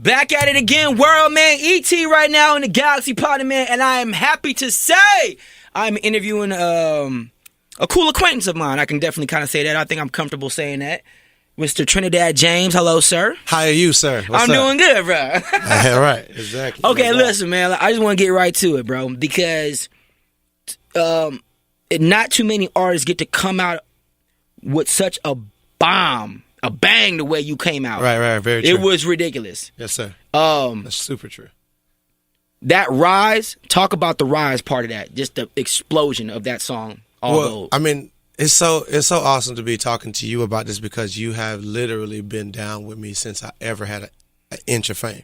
Back at it again, world man, ET right now in the Galaxy Party, man, and I am happy to say I'm interviewing a cool acquaintance of mine. I can definitely kind of say that. I think I'm comfortable saying that. Mr. Trinidad James, hello, sir. How are you, sir? What's I'm up? doing good, bro. Right, exactly. Okay, listen, man, I just want to get right to it, bro, because not too many artists get to come out with such a bomb. A bang the way you came out. Right, very true. It was ridiculous. Yes, sir. That's super true. That rise, talk about the rise part of that. Just the explosion of that song. Well, I mean, it's so awesome to be talking to you about this because you have literally been down with me since I ever had an inch of fame.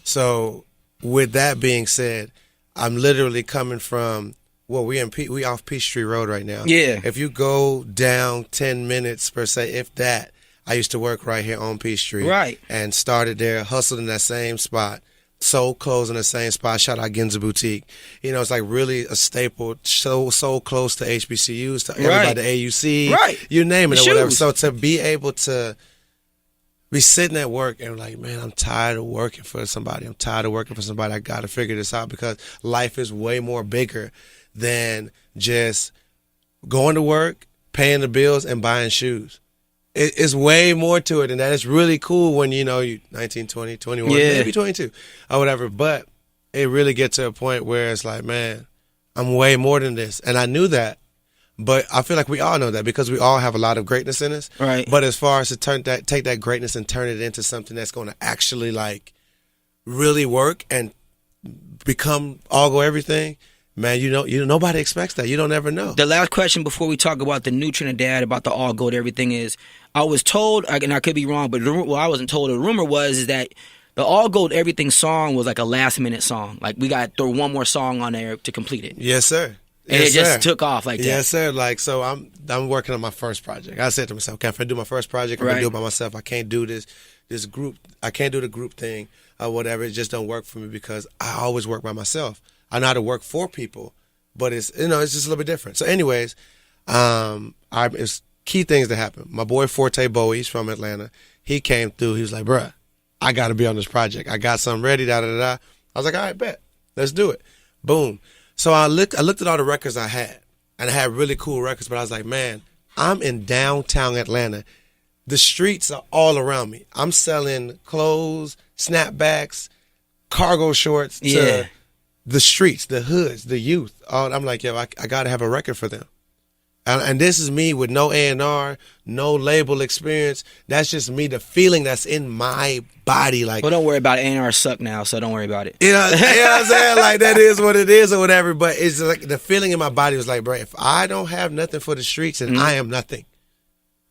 So with that being said, I'm literally coming from, well, we off Peachtree Road right now. Yeah. If you go down 10 minutes per se, if that, I used to work right here on Peachtree. Right. And started there, hustled in that same spot, sold clothes in the same spot, shout out Ginza Boutique. You know, it's like really a staple, so close to HBCUs, to everybody, the AUC, right. You name it The or whatever. shoes. So to be able to be sitting at work and like, man, I'm tired of working for somebody. I'm tired of working for somebody. I got to figure this out because life is way more bigger than just going to work, paying the bills, and buying shoes. It's way more to it, and that is really cool when, you know, you 19, 20, 21, maybe 22 or whatever. But it really gets to a point where it's like, man, I'm way more than this. And I knew that, but I feel like we all know that because we all have a lot of greatness in us. Right. But as far as to take that greatness and turn it into something that's going to actually like really work and become all go everything, man, you know, nobody expects that. You don't ever know. The last question before we talk about the new Trinidad, about the all gold, everything is, I was told, and I could be wrong, but I wasn't told. The rumor is that the all gold everything song was like a last minute song. Like we got to throw one more song on there to complete it. Yes, sir. And it just took off like that. Yes, sir. Like, so I'm working on my first project. I said to myself, okay, if I do my first project, I'm going to do it by myself. I can't do this group. I can't do the group thing or whatever. It just don't work for me because I always work by myself. I know how to work for people, but it's, you know, it's just a little bit different. So anyways, it's key things that happen. My boy Forte Bowie, he's from Atlanta. He came through. He was like, bruh, I got to be on this project. I got something ready, da-da-da-da. I was like, all right, bet. Let's do it. Boom. So I looked at all the records I had, and I had really cool records, but I was like, man, I'm in downtown Atlanta. The streets are all around me. I'm selling clothes, snapbacks, cargo shorts to the streets, the hoods, the youth. I'm like, yo, I got to have a record for them. And this is me with no A&R, no label experience. That's just me, the feeling that's in my body. Like, well, don't worry about it. A&R suck now, so don't worry about it. You know what I'm saying? Like, that is what it is or whatever. But it's like the feeling in my body was like, bro, if I don't have nothing for the streets, then I am nothing.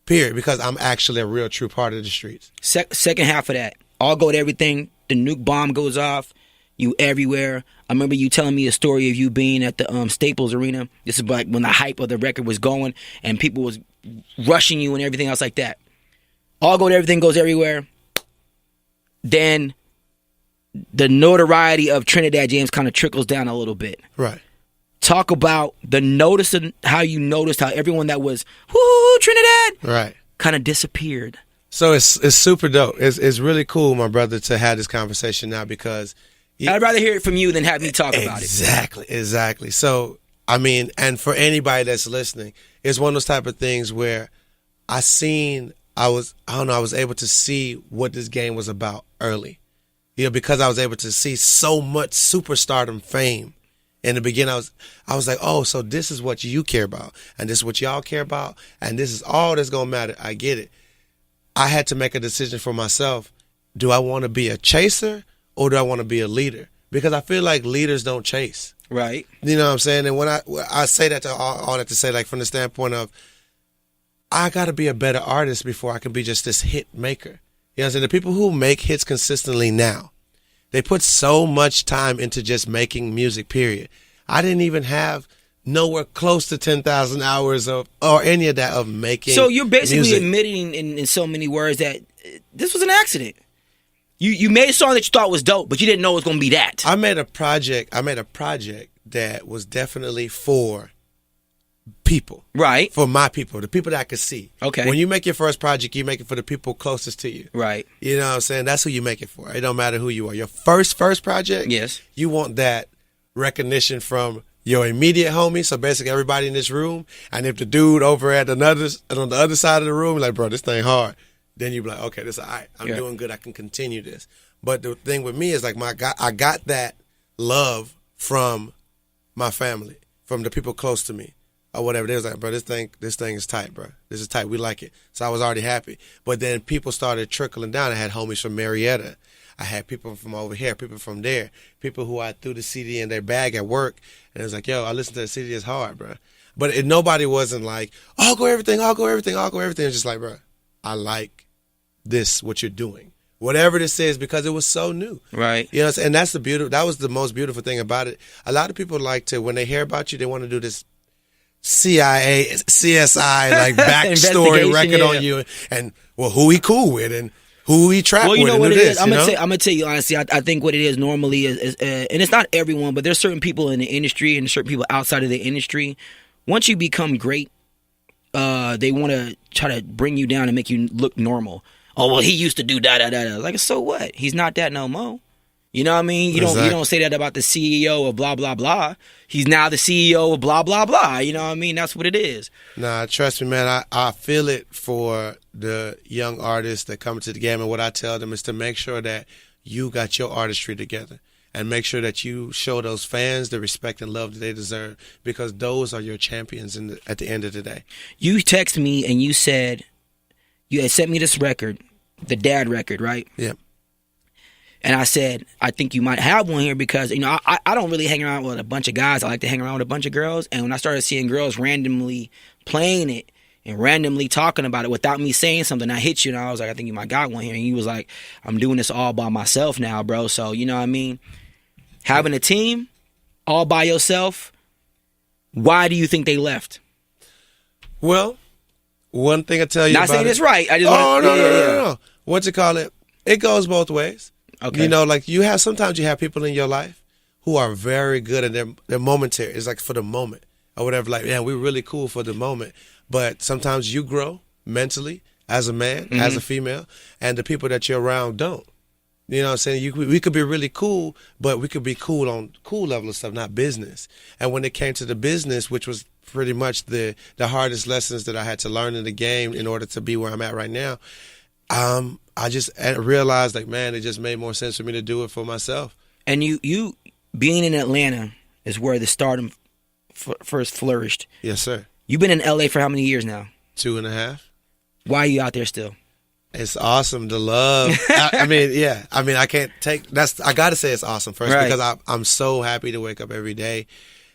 Period. Because I'm actually a real true part of the streets. Second half of that, all gold everything, the nuke bomb goes off. You everywhere. I remember you telling me a story of you being at the Staples Arena. This is like when the hype of the record was going and people was rushing you and everything else like that. All gold, everything goes everywhere. Then the notoriety of Trinidad James kind of trickles down a little bit. Right. Talk about the notice and how you noticed how everyone that was, whoo, Trinidad, right, kind of disappeared. So it's super dope. It's really cool, my brother, to have this conversation now because I'd rather hear it from you than have me talk about it. Exactly. So, I mean, and for anybody that's listening, it's one of those type of things where I was able to see what this game was about early. You know, because I was able to see so much superstardom fame. In the beginning, I was like, oh, so this is what you care about, and this is what y'all care about, and this is all that's going to matter. I get it. I had to make a decision for myself. Do I want to be a chaser? Or do I want to be a leader? Because I feel like leaders don't chase. Right. You know what I'm saying? And when I say that to all that to say, like from the standpoint of, I got to be a better artist before I can be just this hit maker. You know what I'm saying? The people who make hits consistently now, they put so much time into just making music, period. I didn't even have nowhere close to 10,000 hours or any of that of making So you're basically music. admitting in so many words that this was an accident. You made a song that you thought was dope, but you didn't know it was going to be that. I made a project that was definitely for people. Right. For my people, the people that I could see. Okay. When you make your first project, you make it for the people closest to you. Right. You know what I'm saying? That's who you make it for. It don't matter who you are. Your first project, yes, you want that recognition from your immediate homie, so basically everybody in this room, and if the dude over on the other side of the room, like, bro, this thing hard, then you be like, okay, this all right. I'm doing good. I can continue this. But the thing with me is like I got that love from my family, from the people close to me, or whatever. They was like, bro, this thing is tight, bro. This is tight. We like it. So I was already happy. But then people started trickling down. I had homies from Marietta. I had people from over here, people from there, people who I threw the CD in their bag at work, and it was like, yo, I listened to the CD, it's hard, bro. But nobody wasn't like, I'll go everything. It's just like, bro, I like this, what you're doing. Whatever this is, because it was so new. Right. You know, and that was the most beautiful thing about it. A lot of people like to, when they hear about you, they want to do this CIA, CSI, like backstory record on you, and, well, who he cool with, and who he trapped with. Well, you know what it is. I'm gonna gonna tell you honestly. I think what it is normally is and it's not everyone, but there's certain people in the industry and certain people outside of the industry. Once you become great, they want to try to bring you down and make you look normal. Oh, well, he used to do da da da da. Like, so what? He's not that no more. You know what I mean? You don't say that about the CEO of blah blah blah. He's now the CEO of blah blah blah. You know what I mean? That's what it is. Nah, trust me, man. I feel it for the young artists that come into the game, and what I tell them is to make sure that you got your artistry together, and make sure that you show those fans the respect and love that they deserve, because those are your champions at the end of the day. You texted me and you said you had sent me this record, the Dad record, right? Yeah. And I said, I think you might have one here because, you know, I don't really hang around with a bunch of guys. I like to hang around with a bunch of girls. And when I started seeing girls randomly playing it and randomly talking about it without me saying something, I hit you and I was like, I think you might got one here. And you was like, I'm doing this all by myself now, bro. So, you know what I mean? Having a team all by yourself, why do you think they left? Well, one thing I tell you Not about saying it, it's right. I just no. What you call it? It goes both ways. Okay. You know, like sometimes you have people in your life who are very good and they're momentary. It's like for the moment or whatever. Like, yeah, we're really cool for the moment. But sometimes you grow mentally as a man, as a female, and the people that you're around don't. You know what I'm saying? We could be really cool, but we could be cool on cool level of stuff, not business. And when it came to the business, which was pretty much the hardest lessons that I had to learn in the game in order to be where I'm at right now, I just realized, like, man, it just made more sense for me to do it for myself. And you being in Atlanta is where the stardom first flourished. Yes, sir. You've been in LA for how many years now? 2.5. Why are you out there still? It's awesome. The love. I mean, yeah. I mean, I can't take that's. I got to say it's awesome first, right? Because I'm so happy to wake up every day,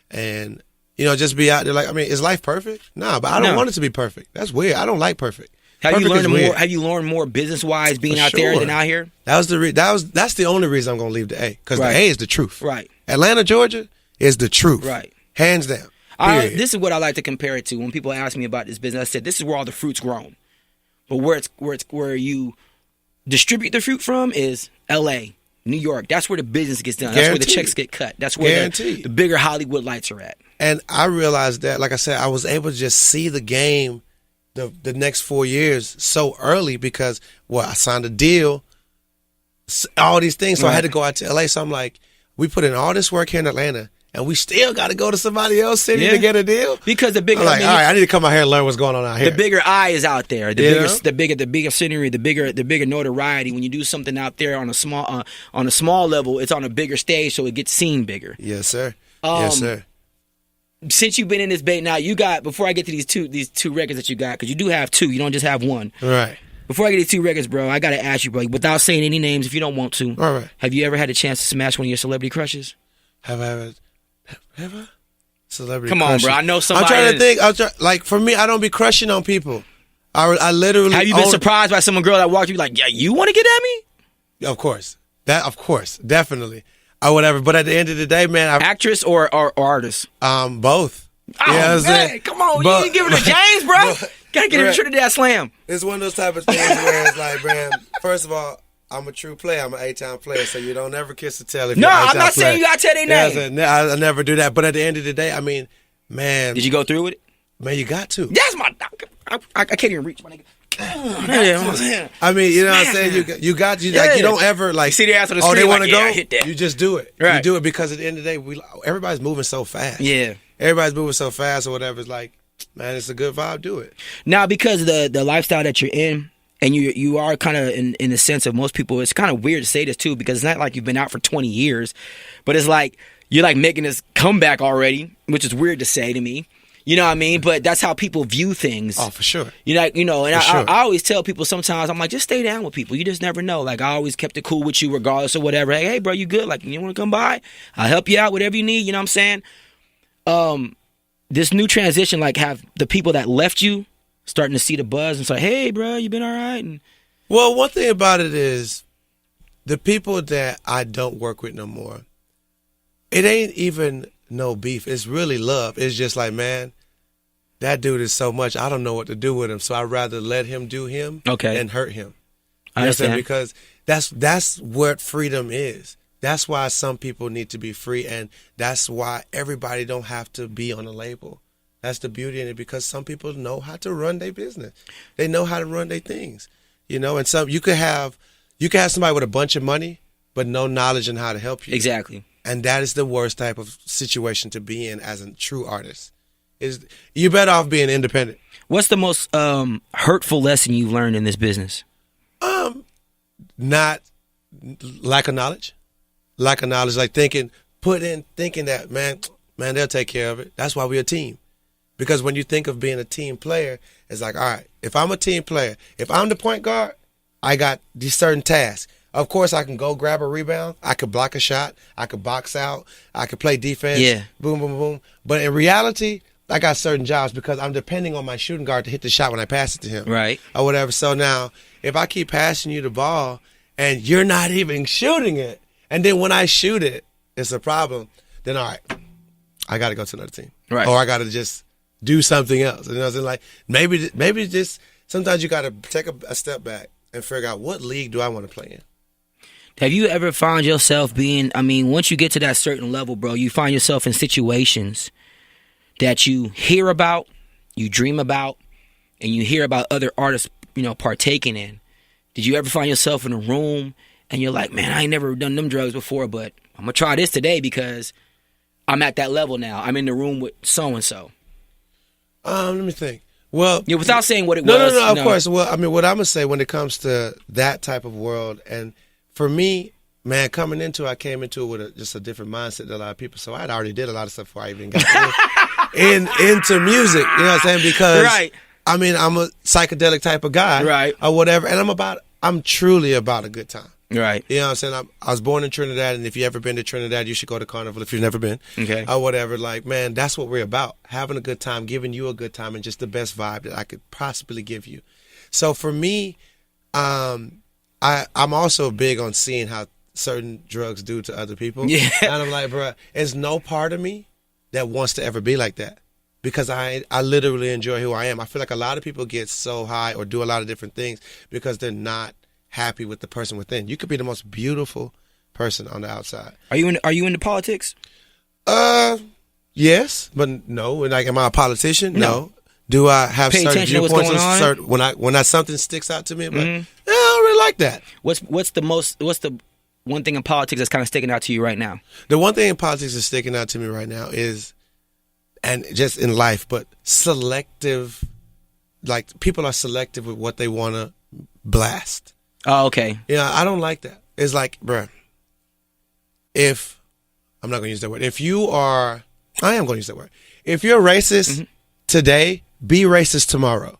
and just be out there. Like, I mean, is life perfect? Nah, but I don't want it to be perfect. That's weird. I don't like perfect. Have you learned more business wise being out there than out here? That's the only reason I'm gonna leave the A, because the A is the truth. Right. Atlanta, Georgia is the truth. Right. Hands down. This is what I like to compare it to. When people ask me about this business, I said this is where all the fruit's grown, but where you distribute the fruit from is L.A., New York. That's where the business gets done. That's where the checks get cut. That's where the bigger Hollywood lights are at. And I realized that, like I said, I was able to just see the game the next 4 years so early because, I signed a deal, all these things, so I had to go out to LA. So I'm like, we put in all this work here in Atlanta, and we still got to go to somebody else's city to get a deal? Because the bigger, all right, I need to come out here and learn what's going on out here. The bigger eye is out there. The bigger scenery, the bigger notoriety. When you do something out there on a small level, it's on a bigger stage, so it gets seen bigger. Yes, sir. Yes, sir. Since you've been in this bait now, you got, before I get to these two records that you got, because you do have two, you don't just have one. Right. Before I get to these two records, bro, I got to ask you, bro, without saying any names if you don't want to. All right. Have you ever had a chance to smash one of your celebrity crushes? Have I ever? Celebrity Come on, bro. I know somebody. I'm trying to think. Like, for me, I don't be crushing on people. I literally. Have you been surprised by some girl that walked you like, yeah, you want to get at me? Of course. Definitely. Or whatever. But at the end of the day, man. Actress or artist? Both. Oh, yeah, man, come on. You ain't giving it to James, bro. Gotta get him to Trinidad Slam. It's one of those type of things where it's like, man, first of all, I'm a true player. I'm an 8-time player, so you don't ever kiss the tail if you're an 8-time player. No, I'm not saying you gotta tell their name. I never do that. But at the end of the day, I mean, man. Did you go through with it? Man, you got to. That's my. I can't even reach my nigga. I mean, you know what I'm saying? You got like you don't ever like see the ass on the screen. They want to go. Hit that. You just do it. Right. You do it because at the end of the day, everybody's moving so fast. Yeah. Everybody's moving so fast or whatever. It's like, man, it's a good vibe. Do it. Now, because the lifestyle that you're in, and you are kind of in the sense of most people, it's kind of weird to say this too, because it's not like you've been out for 20 years, but it's like you're like making this comeback already, which is weird to say to me. You know what I mean? But that's how people view things. Oh, for sure. And I always tell people sometimes, I'm like, just stay down with people. You just never know. Like, I always kept it cool with you regardless of whatever. Hey, bro, you good? Like, you want to come by? I'll help you out, whatever you need. You know what I'm saying? This new transition, like, have the people that left you starting to see the buzz and say, hey, bro, you been all right? And well, one thing about it is the people that I don't work with no more, it ain't even no beef. It's really love. It's just like, man, that dude is so much. I don't know what to do with him, so I'd rather let him do him and hurt him. I understand. Because that's what freedom is. That's why some people need to be free, and that's why everybody don't have to be on a label. That's the beauty in it, because some people know how to run their business. They know how to run their things, and some you could have somebody with a bunch of money but no knowledge on how to help you. Exactly. And that is the worst type of situation to be in as a true artist. Is you're better off being independent. What's the most hurtful lesson you've learned in this business? Not lack of knowledge. Lack of knowledge, like thinking that, man, they'll take care of it. That's why we're a team. Because when you think of being a team player, it's like, all right, if I'm a team player, if I'm the point guard, I got these certain tasks. Of course, I can go grab a rebound. I could block a shot. I could box out. I could play defense. Yeah. Boom, boom, boom. But in reality, I got certain jobs because I'm depending on my shooting guard to hit the shot when I pass it to him. Right. Or whatever. So now, if I keep passing you the ball and you're not even shooting it, and then when I shoot it, it's a problem, then all right, I got to go to another team. Right. Or I got to just do something else. You know what I'm saying? Like, maybe just sometimes you got to take a step back and figure out what league do I want to play in. Have you ever found yourself once you get to that certain level, bro, you find yourself in situations that you hear about, you dream about, and you hear about other artists, partaking in? Did you ever find yourself in a room and you're like, man, I ain't never done them drugs before, but I'm going to try this today because I'm at that level now. I'm in the room with so-and-so. Let me think. Well, yeah, without saying what it was. No, of course. Well, I mean, what I'm going to say when it comes to that type of world, and for me, man, I came into it with just a different mindset than a lot of people. So I already did a lot of stuff before I even got into music. You know what I'm saying? Because, right. I mean, I'm a psychedelic type of guy. Right. Or whatever. And I'm truly about a good time. Right. You know what I'm saying? I was born in Trinidad, and if you've ever been to Trinidad, you should go to Carnival if you've never been. Okay. Or whatever. Like, man, that's what we're about. Having a good time, giving you a good time, and just the best vibe that I could possibly give you. So for me, I'm also big on seeing how certain drugs do to other people. Yeah. And I'm like, bro, there's no part of me that wants to ever be like that. Because I literally enjoy who I am. I feel like a lot of people get so high or do a lot of different things because they're not happy with the person within. You could be the most beautiful person on the outside. Are you into politics? Yes, but no. Like, am I a politician? No. Do I have Pay certain attention to viewpoints? what's going on? When something sticks out to me, I'm like, I don't really like that. What's the one thing in politics that's kind of sticking out to you right now? The one thing in politics that's sticking out to me right now is, and just in life, but selective. Like, people are selective with what they want to blast. Oh, okay. Yeah, I don't like that. It's like, bruh, I'm not going to use that word. I am going to use that word. If you're racist today, be racist tomorrow.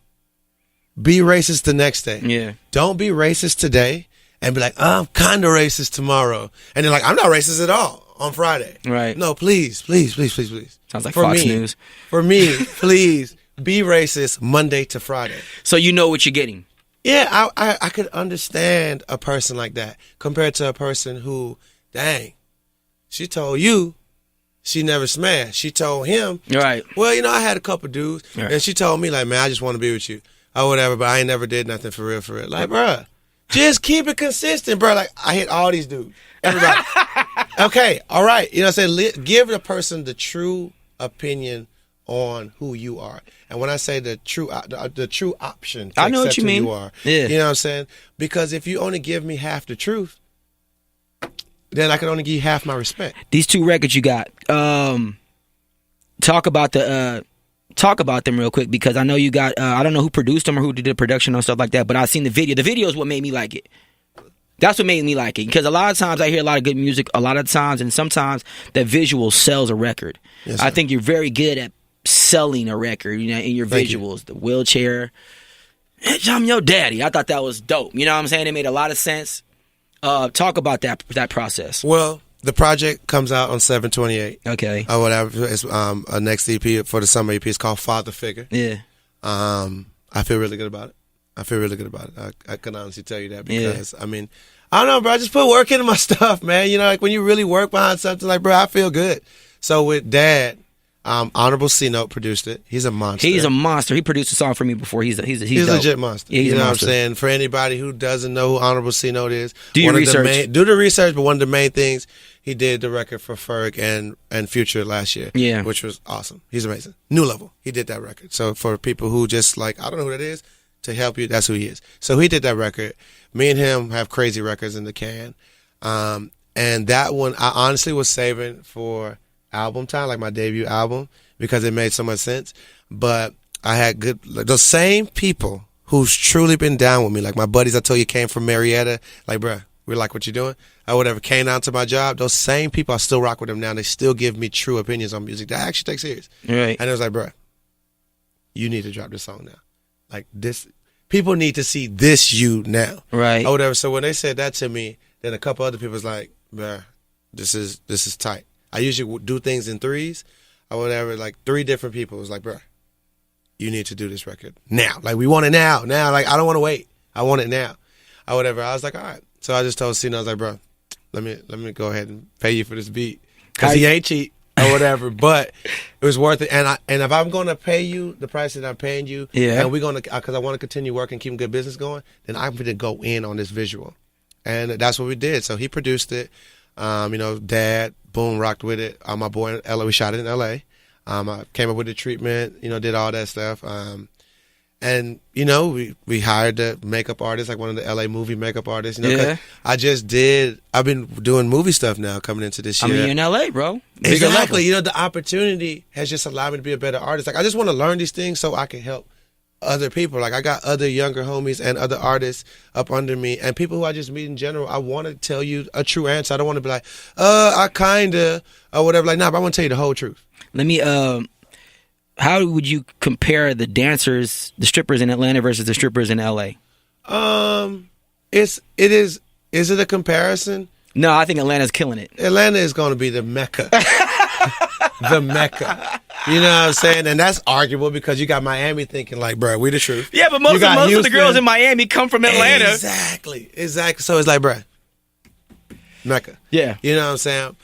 Be racist the next day. Yeah. Don't be racist today and be like, I'm kind of racist tomorrow. And then like, I'm not racist at all on Friday. Right. No, please. Sounds like Fox News. For me, please be racist Monday to Friday. So you know what you're getting. Yeah, I could understand a person like that compared to a person who, dang, she told you she never smashed. She told him, right. Well, I had a couple dudes, right. And she told me, like, man, I just want to be with you or whatever, but I ain't never did nothing for real. Like, bruh, just keep it consistent, bruh. Like, I hit all these dudes, everybody. Okay, all right. You know what I'm saying? Give the person the true opinion on who you are. And when I say the true option to I know what accept you who mean. you are, Yeah. you know what I'm saying? Because if you only give me half the truth, then I can only give you half my respect. These 2 records you got. Talk about them real quick, because I know you got. I don't know who produced them or who did the production and stuff like that, but I seen the video. The video is what made me like it. That's what made me like it, because a lot of times I hear a lot of good music, a lot of times, and sometimes that visual sells a record. Yes, I think you're very good at selling a record, in your visuals. The wheelchair. I'm your daddy. I thought that was dope. You know what I'm saying? It made a lot of sense. Talk about that process. Well, the project comes out on 7/28. Okay. Or whatever. It's a next EP for the summer EP. It's called FiGGa. Yeah. I feel really good about it. I can honestly tell you that, because I mean, I don't know, bro. I just put work into my stuff, man. Like when you really work behind something, like, bro, I feel good. So with Dad, Honorable C Note produced it. He's a monster. He produced a song for me before. He's a legit monster. Yeah, he's you know a monster. what I'm saying? For anybody who doesn't know who Honorable C Note is, do your research. Do the research, but one of the main things, he did the record for FiGGa and Future last year. Yeah. Which was awesome. He's amazing. New Level. He did that record. So for people who just like, I don't know who that is, to help you, that's who he is. So he did that record. Me and him have crazy records in the can. And that one, I honestly was saving for album time, like my debut album, because it made so much sense. But I had those same people who's truly been down with me, like my buddies I told you came from Marietta, like, bruh, we like what you're doing. I whatever came down to my job. Those same people, I still rock with them now. They still give me true opinions on music that I actually take serious. Right. And it was like, bruh, you need to drop this song now. Like this, people need to see this you now. Right. Or whatever. So when they said that to me, then a couple other people was like, bruh, this is tight. I usually do things in threes or whatever. Like 3 different people was like, bruh, you need to do this record now. Like we want it now. Now, like I don't want to wait. I want it now. Or whatever. I was like, all right. So I just told Cena, I was like, bro, let me go ahead and pay you for this beat, because he ain't cheap or whatever. But it was worth it. And if I'm gonna pay you the price that I'm paying you, yeah, and we're gonna, because I want to continue working, keeping good business going, then I'm gonna go in on this visual, and that's what we did. So he produced it. Dad, boom, rocked with it. My boy in LA, we shot it in LA. I came up with the treatment, did all that stuff. And, we hired the makeup artist, like one of the LA movie makeup artists. Yeah. I've been doing movie stuff now coming into this year. I mean, you're in LA, bro. Exactly. The opportunity has just allowed me to be a better artist. Like, I just want to learn these things so I can help other people. Like, I got other younger homies and other artists up under me and people who I just meet in general. I want to tell you a true answer. I don't want to be like, I kinda, or whatever. Like, nah, but I want to tell you the whole truth. Let me, how would you compare the dancers, the strippers in Atlanta versus the strippers in LA? Is it a comparison? No, I think Atlanta's killing it. Atlanta is going to be the Mecca. The Mecca. You know what I'm saying? And that's arguable because you got Miami thinking like, bro, we the truth. Yeah, but most of the girls in Miami come from Atlanta. Exactly. So it's like, bro, Mecca. Yeah. You know what I'm saying?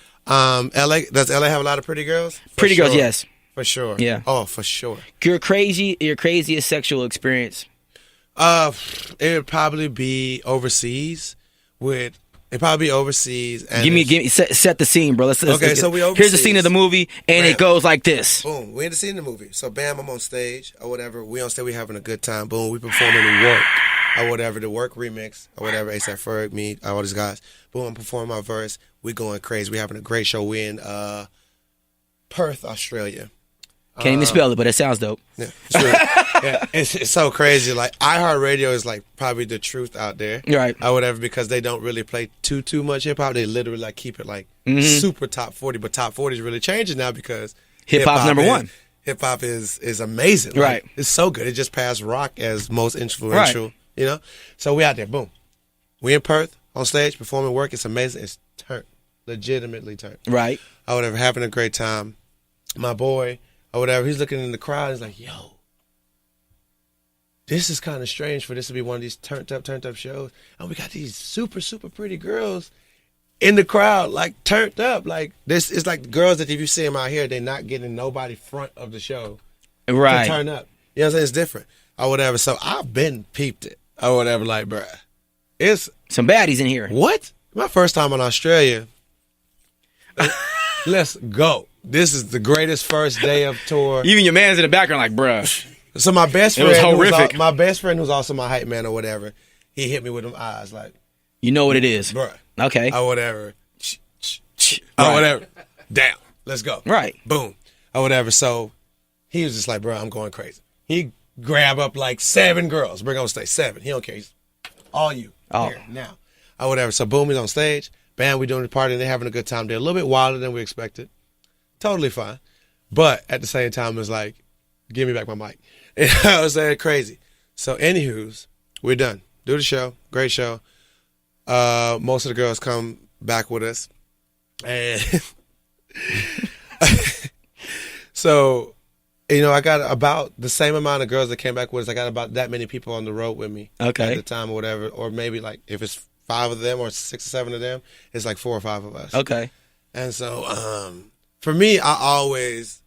Does LA have a lot of pretty girls? Pretty girls, yes. For sure. Yeah. Oh, for sure. Your craziest sexual experience? It would probably be overseas. And Give me set the scene, bro. Let's okay, so we overseas. Here's the scene of the movie, and it goes like this. Boom, we in the scene of the movie. So bam, I'm on stage or whatever. We on stage, we having a good time. Boom, we performing the work or whatever, the work remix or whatever. A$AP Ferg, me, all these guys. Boom, I'm performing my verse. We going crazy. We having a great show. We in Perth, Australia. Can't even spell it, but it sounds dope. Yeah, sure. Yeah, it's so crazy. Like iHeartRadio is like probably the truth out there, right? Or whatever, because they don't really play too much hip hop. They literally like keep it like super top 40, but top 40 is really changing now because hip hop's number one. Hip hop is amazing, right? It's so good. It just passed rock as most influential, right. So we out there, boom. We in Perth on stage performing work. It's amazing. It's turned, legitimately turned, right? Or whatever, having a great time. My boy. Or whatever, he's looking in the crowd. He's like, "Yo, this is kind of strange for this to be one of these turned up shows, and we got these super pretty girls in the crowd, like turned up. Like this is like girls that if you see them out here, they're not getting nobody front of the show, right? To turn up. You know what I'm saying? It's different or whatever. So I've been peeped it or whatever. Like, bruh, it's some baddies in here. What? My first time in Australia. Let's go. this is the greatest first day of tour. Even your man's in the background like, bruh. So my best friend, it was horrific. my best friend, who's also my hype man or whatever, he hit me with them eyes like, you know what it is, bruh. Okay. Or whatever. Right. Or whatever. Down. Let's go. Right. Boom. Or whatever. So he was just like, bro, I'm going crazy. He grabbed up like 7 girls, bring on stage. 7. He don't care. He's all you. Oh. Here, now. Or whatever. So boom, he's on stage. Bam, we doing the party and they're having a good time. They're a little bit wilder than we expected. Totally fine. But at the same time, it's like, give me back my mic. And I was saying crazy. So anywho's, we're done. Do the show. Great show. Most of the girls come back with us. And so, you know, I got about the same amount of girls that came back with us. I got about that many people on the road with me at the time or whatever. Or maybe like if it's 5 of them or 6 or 7 of them, it's like 4 or 5 of us. Okay. And so for me, I always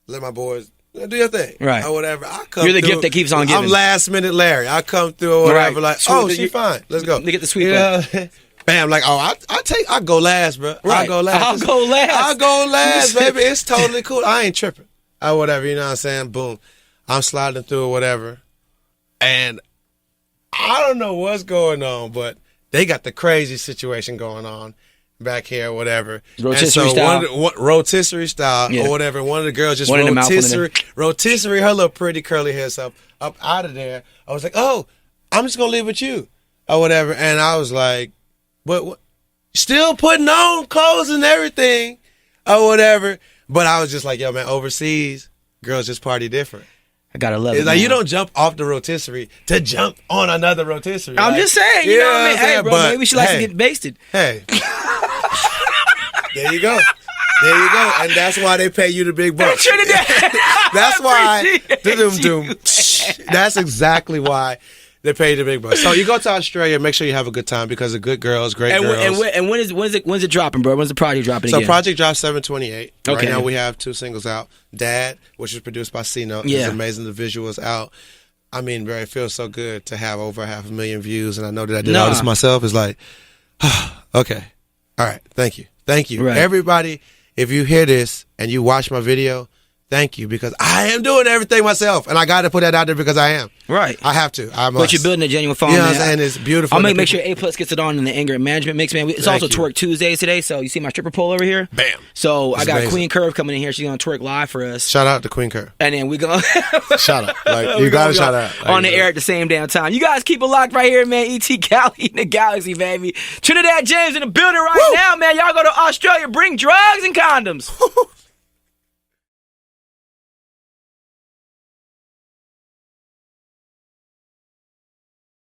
let my boys do your thing. Right. Or whatever. I come You're the through, gift that keeps on giving. I'm last minute Larry. I come through or whatever Right. like, Sweep oh, the- she fine. Let's go. They get the sweep You up. know? Bam, like, oh, I'll go last, bro. Right. I'll go last. I'll go last. I'll go last, baby. It's totally cool. I ain't tripping. Or whatever, you know what I'm saying? Boom. I'm sliding through or whatever. And I don't know what's going on, but they got the crazy situation going on back here or whatever. Rotisserie and so style. Rotisserie style Yeah. or whatever. One of the girls just One in the mouth, one in the- rotisserie her little pretty curly hair stuff up out of there. I was like, oh, I'm just going to leave with you or whatever. And I was like, what? Still putting on clothes and everything or whatever. But I was just like, yo, man, overseas, girls just party different. I gotta love It's it. like man. you don't jump off the rotisserie to jump on another rotisserie. I'm Like, just saying, you know what I mean? I'm Hey, saying? bro, But, maybe she likes hey, to get basted. Hey. There you go. There you go. And that's why they pay you the big bucks. Trinidad. That's why. Appreciate Doom. That's exactly why they pay you the big bucks. So you go to Australia, make sure you have a good time because of good girls, great girls. And when's it dropping, bro? When's the project dropping So again? project drops 7/28. Okay. Right now we have 2 singles out. Dad, which is produced by C-Note. Yeah. It's amazing. The visuals out. I mean, bro, it feels so good to have over 500,000 views, and I know that I did all this myself. It's like, okay. All right. Thank you. Thank you. Right. Everybody, if you hear this and you watch my video, thank you, because I am doing everything myself, and I got to put that out there because I am. Right. I have to. I must. But you're building a genuine following. You know what I'm man. saying? It's beautiful. I'm gonna that make sure people- A+ gets it on in the anger management mix, man. It's Thank also you. Twerk Tuesdays today, so you see my stripper pole over here? Bam. So That's I got amazing. Queen Curve coming in here. She's gonna twerk live for us. Shout out to Queen Kerr. And then we gonna Shout out. Like, we you got to gonna shout go out. on the air at the same damn time. You guys keep it locked right here, man. ET Cali in the galaxy, baby. Trinidad James in the building right now, man. Y'all go to Australia, bring drugs and condoms.